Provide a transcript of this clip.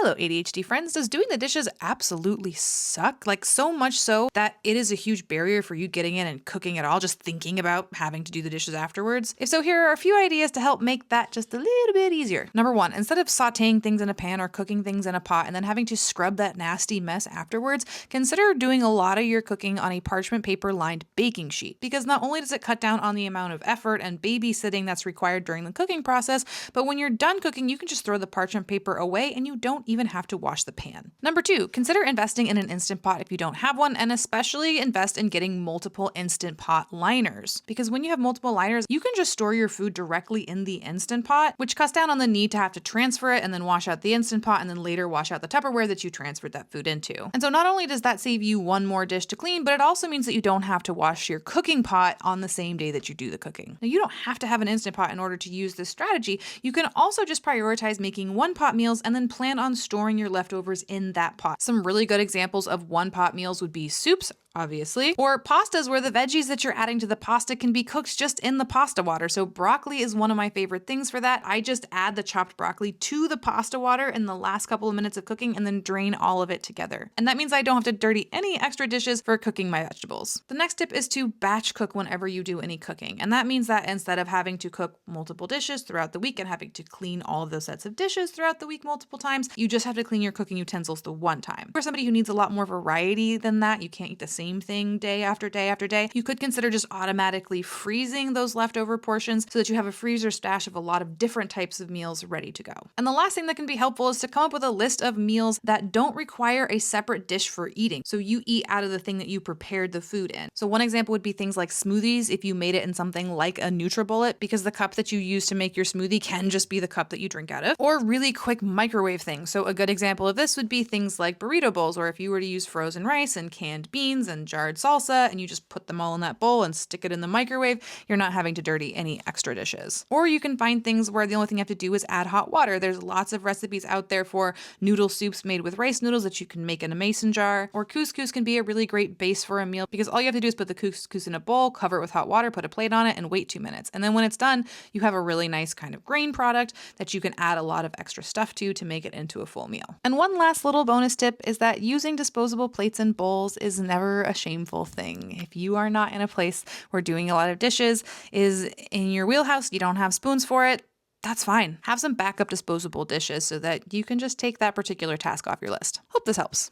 Hello, ADHD friends. Does doing the dishes absolutely suck? Like, so much so that it is a huge barrier for you getting in and cooking at all, just thinking about having to do the dishes afterwards? If so, here are a few ideas to help make that just a little bit easier. Number one, instead of sauteing things in a pan or cooking things in a pot and then having to scrub that nasty mess afterwards, consider doing a lot of your cooking on a parchment paper lined baking sheet. Because not only does it cut down on the amount of effort and babysitting that's required during the cooking process, but when you're done cooking, you can just throw the parchment paper away and you don't even have to wash the pan. Number two, consider investing in an Instant Pot if you don't have one, and especially invest in getting multiple Instant Pot liners. Because when you have multiple liners, you can just store your food directly in the Instant Pot, which cuts down on the need to have to transfer it and then wash out the Instant Pot and then later wash out the Tupperware that you transferred that food into. And so not only does that save you one more dish to clean, but it also means that you don't have to wash your cooking pot on the same day that you do the cooking. Now, you don't have to have an Instant Pot in order to use this strategy. You can also just prioritize making one pot meals and then plan on storing your leftovers in that pot. Some really good examples of one pot meals would be soups, obviously, or pastas where the veggies that you're adding to the pasta can be cooked just in the pasta water. So broccoli is one of my favorite things for that. I just add the chopped broccoli to the pasta water in the last couple of minutes of cooking and then drain all of it together. And that means I don't have to dirty any extra dishes for cooking my vegetables. The next tip is to batch cook whenever you do any cooking. And that means that instead of having to cook multiple dishes throughout the week and having to clean all of those sets of dishes throughout the week multiple times, you just have to clean your cooking utensils the one time. For somebody who needs a lot more variety than that, you can't eat the same thing day after day after day, you could consider just automatically freezing those leftover portions so that you have a freezer stash of a lot of different types of meals ready to go. And the last thing that can be helpful is to come up with a list of meals that don't require a separate dish for eating. So you eat out of the thing that you prepared the food in. So one example would be things like smoothies if you made it in something like a NutriBullet, because the cup that you use to make your smoothie can just be the cup that you drink out of, or really quick microwave things. So a good example of this would be things like burrito bowls, or if you were to use frozen rice and canned beans and jarred salsa and you just put them all in that bowl and stick it in the microwave, you're not having to dirty any extra dishes. Or you can find things where the only thing you have to do is add hot water. There's lots of recipes out there for noodle soups made with rice noodles that you can make in a mason jar, or couscous can be a really great base for a meal because all you have to do is put the couscous in a bowl, cover it with hot water, put a plate on it, and wait 2 minutes. And then when it's done, you have a really nice kind of grain product that you can add a lot of extra stuff to make it into a full meal. And one last little bonus tip is that using disposable plates and bowls is never a shameful thing. If you are not in a place where doing a lot of dishes is in your wheelhouse, you don't have spoons for it, that's fine. Have some backup disposable dishes so that you can just take that particular task off your list. Hope this helps.